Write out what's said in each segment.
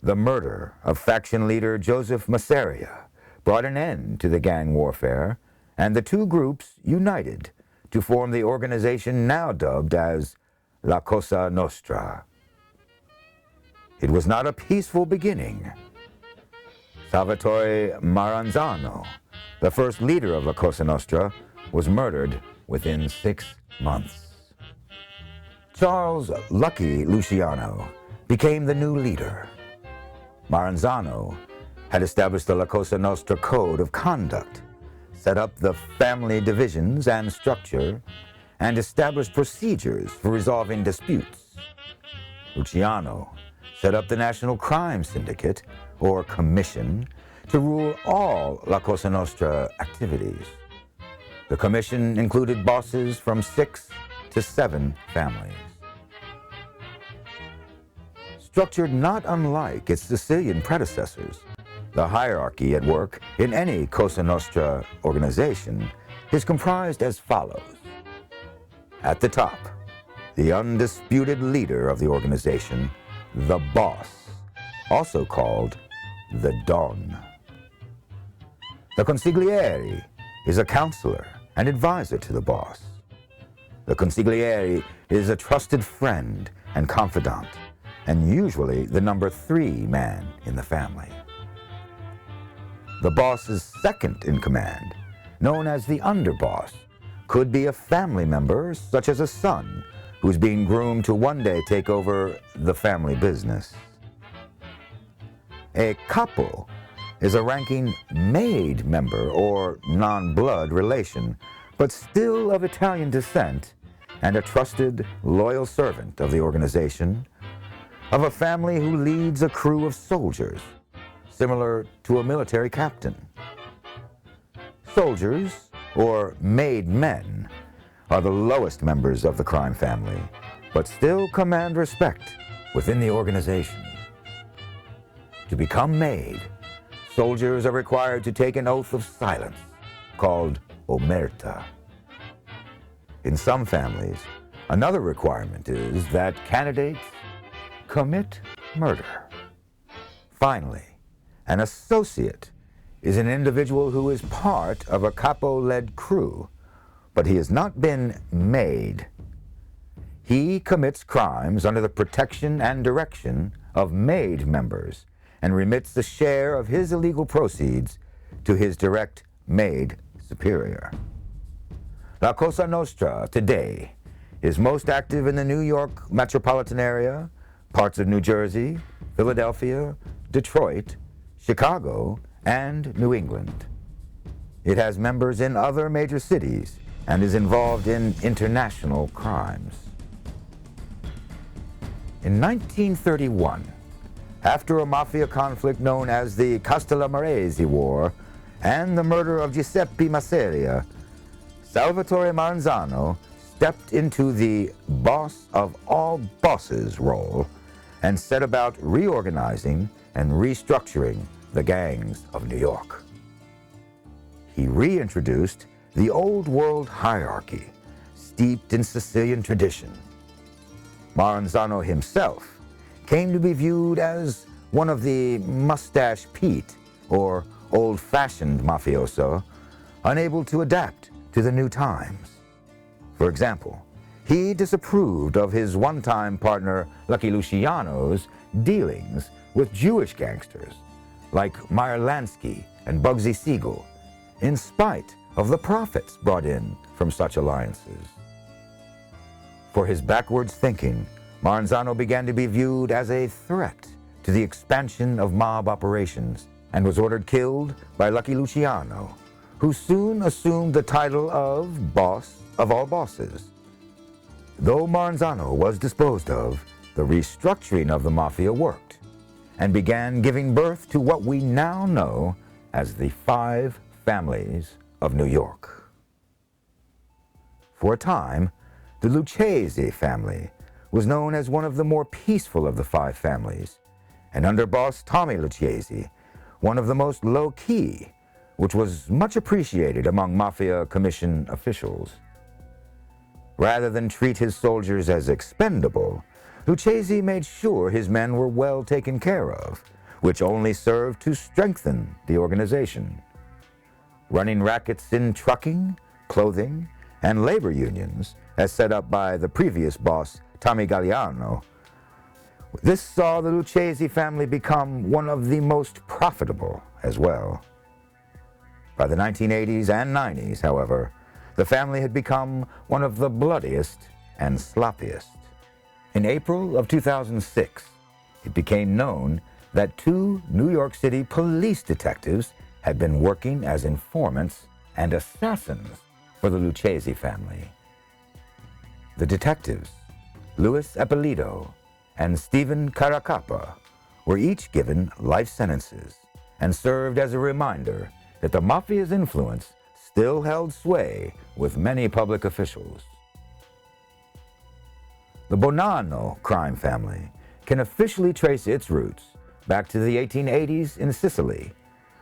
The murder of faction leader Joseph Masseria brought an end to the gang warfare, and the two groups united to form the organization now dubbed as La Cosa Nostra. It was not a peaceful beginning. Salvatore Maranzano, the first leader of La Cosa Nostra, was murdered within 6 months. Charles Lucky Luciano became the new leader. Maranzano had established the La Cosa Nostra Code of Conduct, set up the family divisions and structure, and established procedures for resolving disputes. Luciano set up the National Crime Syndicate, or Commission, to rule all La Cosa Nostra activities. The commission included bosses from 6 to 7 families. Structured not unlike its Sicilian predecessors, the hierarchy at work in any Cosa Nostra organization is comprised as follows. At the top, the undisputed leader of the organization, the boss, also called the Don. The consigliere is a counselor and advisor to the boss. The consigliere is a trusted friend and confidant, and usually the number 3 man in the family. The boss's second in command, known as the underboss, could be a family member, such as a son, who's being groomed to one day take over the family business. A capo is a ranking maid member or non-blood relation, but still of Italian descent and a trusted, loyal servant of the organization, of a family who leads a crew of soldiers, similar to a military captain. Soldiers, or made men, are the lowest members of the crime family, but still command respect within the organization. To become made, soldiers are required to take an oath of silence, called omerta. In some families, another requirement is that candidates commit murder. Finally, an associate is an individual who is part of a capo-led crew, but he has not been made. He commits crimes under the protection and direction of made members and remits the share of his illegal proceeds to his direct made superior. La Cosa Nostra today is most active in the New York metropolitan area, parts of New Jersey, Philadelphia, Detroit, Chicago, and New England. It has members in other major cities and is involved in international crimes. In 1931, after a mafia conflict known as the Castellamarese War and the murder of Giuseppe Masseria, Salvatore Maranzano stepped into the boss of all bosses role and set about reorganizing and restructuring the gangs of New York. He reintroduced the old world hierarchy, steeped in Sicilian tradition. Maranzano himself came to be viewed as one of the mustache Pete, or old-fashioned mafioso, unable to adapt to the new times. For example, he disapproved of his one-time partner Lucky Luciano's dealings with Jewish gangsters like Meyer Lansky and Bugsy Siegel, in spite of the profits brought in from such alliances. For his backwards thinking, Maranzano began to be viewed as a threat to the expansion of mob operations and was ordered killed by Lucky Luciano, who soon assumed the title of boss of all bosses. Though Maranzano was disposed of, the restructuring of the mafia worked and began giving birth to what we now know as the 5 families of New York. For a time, the Lucchese family was known as one of the more peaceful of the 5 families, and under boss Tommy Lucchese, one of the most low-key, which was much appreciated among Mafia Commission officials. Rather than treat his soldiers as expendable, Lucchese made sure his men were well taken care of, which only served to strengthen the organization. Running rackets in trucking, clothing, and labor unions, as set up by the previous boss, Tommy Galliano, this saw the Lucchese family become one of the most profitable as well. By the 1980s and 90s, however, the family had become one of the bloodiest and sloppiest. In April of 2006, it became known that 2 New York City police detectives had been working as informants and assassins for the Lucchese family. The detectives, Louis Eppolito and Stephen Caracappa, were each given life sentences and served as a reminder that the Mafia's influence still held sway with many public officials. The Bonanno crime family can officially trace its roots back to the 1880s in Sicily,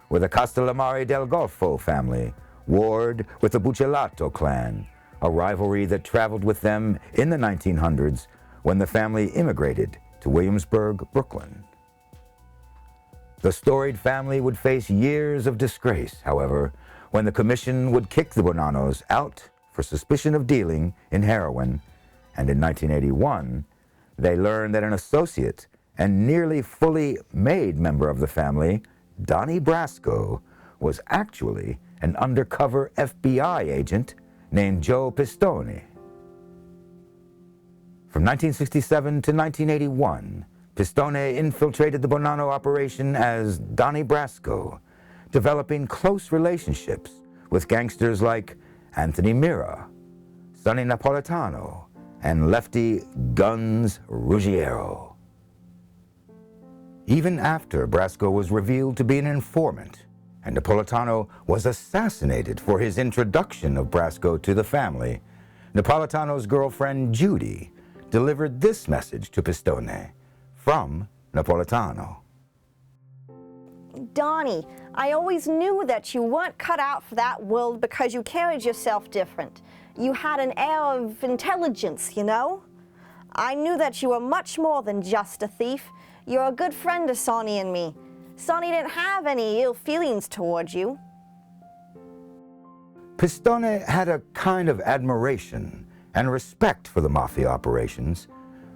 where the Castellamare del Golfo family warred with the Buccellato clan, a rivalry that traveled with them in the 1900s when the family immigrated to Williamsburg, Brooklyn. The storied family would face years of disgrace, however, when the commission would kick the Bonannos out for suspicion of dealing in heroin, and in 1981, they learned that an associate and nearly fully made member of the family, Donnie Brasco, was actually an undercover FBI agent named Joe Pistone. From 1967 to 1981, Pistone infiltrated the Bonanno operation as Donnie Brasco, developing close relationships with gangsters like Anthony Mira, Sonny Napolitano, and Lefty Guns Ruggiero. Even after Brasco was revealed to be an informant, and Napolitano was assassinated for his introduction of Brasco to the family, Napolitano's girlfriend Judy delivered this message to Pistone from Napolitano. Donnie, I always knew that you weren't cut out for that world because you carried yourself different. You had an air of intelligence, you know? I knew that you were much more than just a thief. You're a good friend to Sonny and me. Sonny didn't have any ill feelings towards you. Pistone had a kind of admiration and respect for the Mafia operations,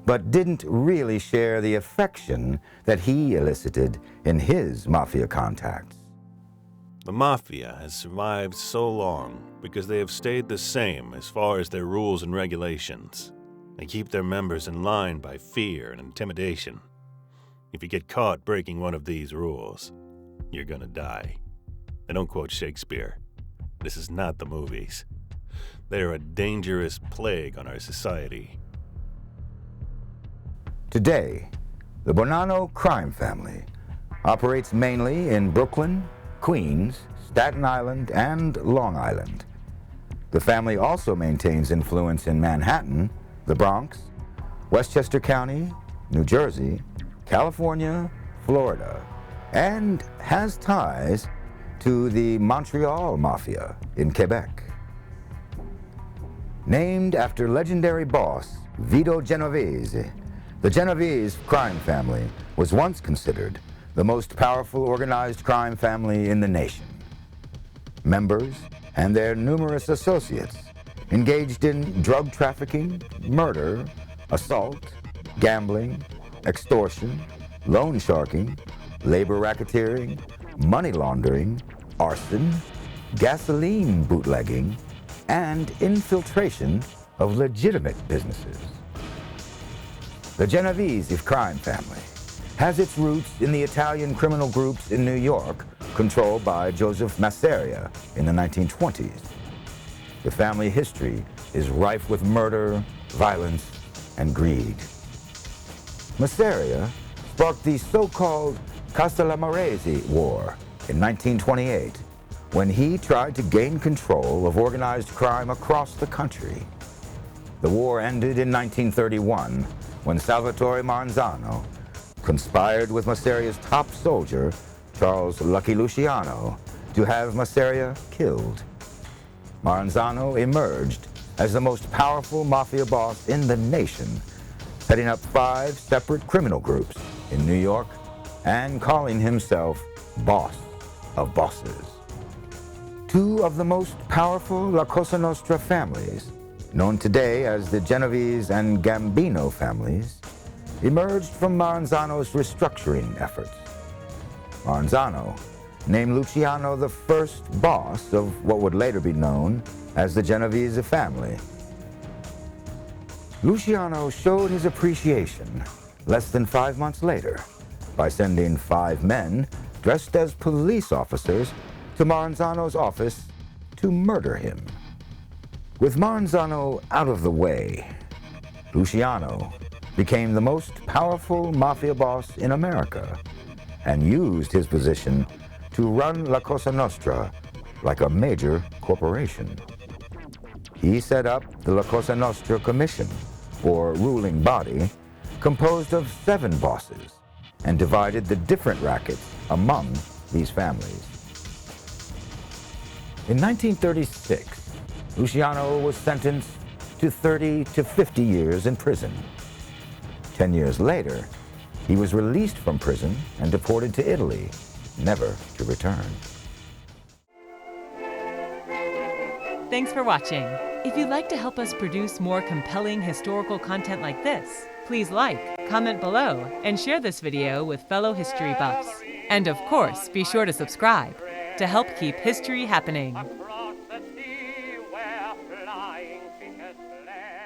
but didn't really share the affection that he elicited in his Mafia contacts. The Mafia has survived so long because they have stayed the same as far as their rules and regulations. They keep their members in line by fear and intimidation. If you get caught breaking one of these rules, you're gonna die. I don't quote Shakespeare. This is not the movies. They are a dangerous plague on our society. Today, the Bonanno crime family operates mainly in Brooklyn, Queens, Staten Island, and Long Island. The family also maintains influence in Manhattan, the Bronx, Westchester County, New Jersey, California, Florida, and has ties to the Montreal Mafia in Quebec. Named after legendary boss Vito Genovese, the Genovese crime family was once considered the most powerful organized crime family in the nation. Members and their numerous associates engaged in drug trafficking, murder, assault, gambling, extortion, loan sharking, labor racketeering, money laundering, arson, gasoline bootlegging, and infiltration of legitimate businesses. The Genovese crime family has its roots in the Italian criminal groups in New York controlled by Joseph Masseria in the 1920s. The family history is rife with murder, violence, and greed. Masseria sparked the so-called Castellamarese War in 1928 when he tried to gain control of organized crime across the country. The war ended in 1931 when Salvatore Maranzano conspired with Masseria's top soldier, Charles Lucky Luciano, to have Masseria killed. Maranzano emerged as the most powerful mafia boss in the nation, heading up 5 separate criminal groups in New York and calling himself boss of bosses. 2 of the most powerful La Cosa Nostra families, known today as the Genovese and Gambino families, emerged from Maranzano's restructuring efforts. Maranzano named Luciano the first boss of what would later be known as the Genovese family. Luciano showed his appreciation less than 5 months later by sending 5 men dressed as police officers to Maranzano's office to murder him. With Maranzano out of the way, Luciano became the most powerful mafia boss in America and used his position to run La Cosa Nostra like a major corporation. He set up the La Cosa Nostra Commission, or ruling body, composed of 7 bosses, and divided the different rackets among these families. In 1936, Luciano was sentenced to 30 to 50 years in prison. 10 years later, he was released from prison and deported to Italy, never to return. Thanks for watching. If you'd like to help us produce more compelling historical content like this, please like, comment below, and share this video with fellow history buffs. And of course, be sure to subscribe to help keep history happening. Across the sea where flying fingers play.